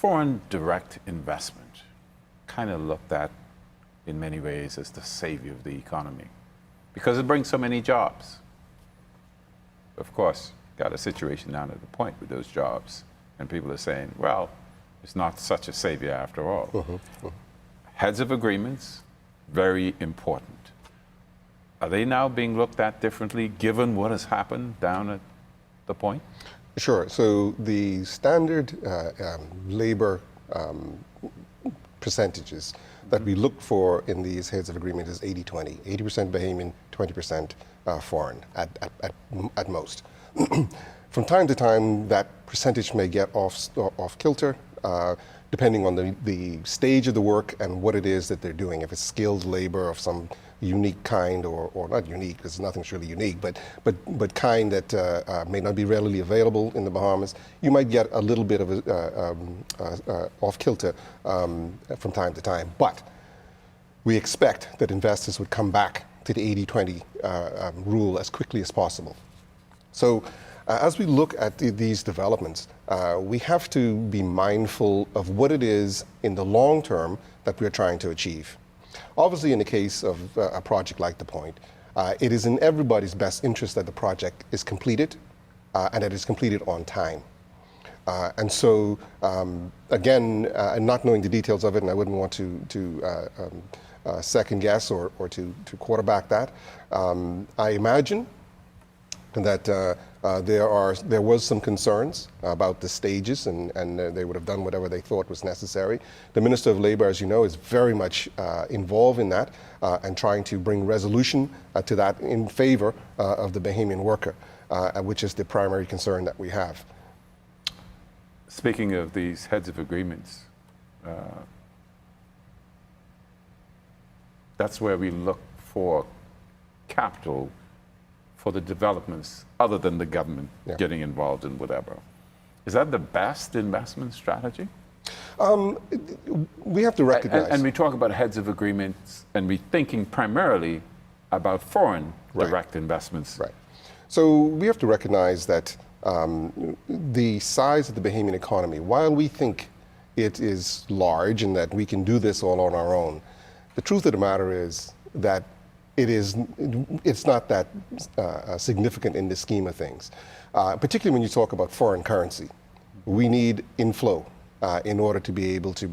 foreign direct investment kind of looked at in many ways as the savior of the economy because it brings so many jobs. Of course, got a situation down at the point with those jobs, and people are saying, well, it's not such a savior after all. Heads of agreements, very important. Are they now being looked at differently given what has happened down at the point? Sure. So the standard labor percentages that we look for in these heads of agreement is 80-20. 80% Bahamian, 20% foreign at most. From time to time, that percentage may get off kilter, depending on the stage of the work and what it is that they're doing. If it's skilled labor of some unique kind, or not unique, because nothing's really unique, but kind that may not be readily available in the Bahamas, you might get a little bit of off kilter from time to time. But we expect that investors would come back to the 80-20 rule as quickly as possible. So as we look at these developments, we have to be mindful of what it is in the long term that we're trying to achieve. Obviously, in the case of a project like The Point, it is in everybody's best interest that the project is completed and that it's completed on time. And so, again, not knowing the details of it, and I wouldn't want to second guess or to quarterback that, I imagine that there was some concerns about the stages, and they would have done whatever they thought was necessary. The Minister of Labor, as you know, is very much involved in that and trying to bring resolution to that in favor of the Bahamian worker, which is the primary concern that we have. Speaking of these heads of agreements, that's where we look for capital for the developments other than the government getting involved in whatever. Is that the best investment strategy? We have to recognize. And we talk about heads of agreements, and we're thinking primarily about foreign direct investments. Right. So we have to recognize that the size of the Bahamian economy, while we think it is large and that we can do this all on our own, the truth of the matter is that it's not that significant in the scheme of things, particularly when you talk about foreign currency. We need inflow in order to be able to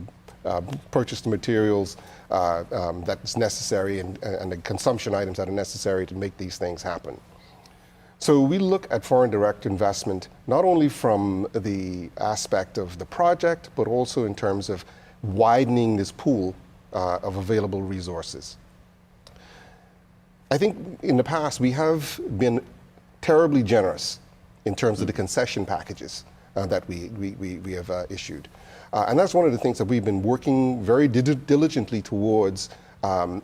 purchase the materials that's necessary and the consumption items that are necessary to make these things happen. So we look at foreign direct investment not only from the aspect of the project, but also in terms of widening this pool of available resources. I think in the past we have been terribly generous in terms of the concession packages that we have issued. And that's one of the things that we've been working very diligently towards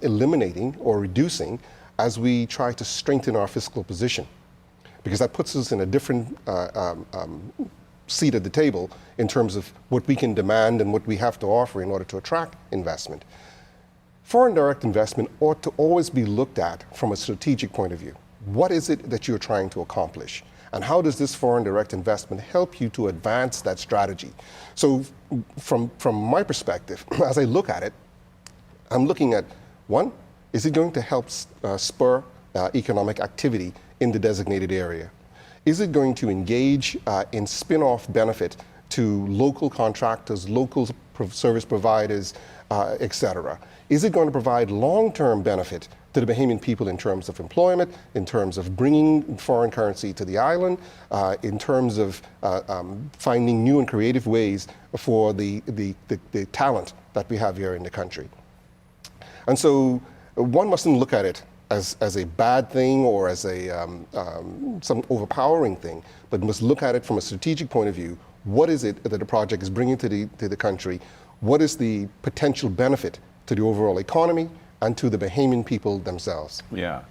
eliminating or reducing as we try to strengthen our fiscal position, because that puts us in a different seat at the table in terms of what we can demand and what we have to offer in order to attract investment. Foreign direct investment ought to always be looked at from a strategic point of view. What is it that you're trying to accomplish? And how does this foreign direct investment help you to advance that strategy? So from my perspective, as I look at it, I'm looking at, one, is it going to help spur economic activity in the designated area? Is it going to engage in spin-off benefit to local contractors, local service providers, et cetera? Is it going to provide long-term benefit to the Bahamian people in terms of employment, in terms of bringing foreign currency to the island, in terms of finding new and creative ways for the talent that we have here in the country? And so one mustn't look at it as a bad thing or as some overpowering thing, but must look at it from a strategic point of view. What is it that the project is bringing to the country? What is the potential benefit to the overall economy and to the Bahamian people themselves? Yeah,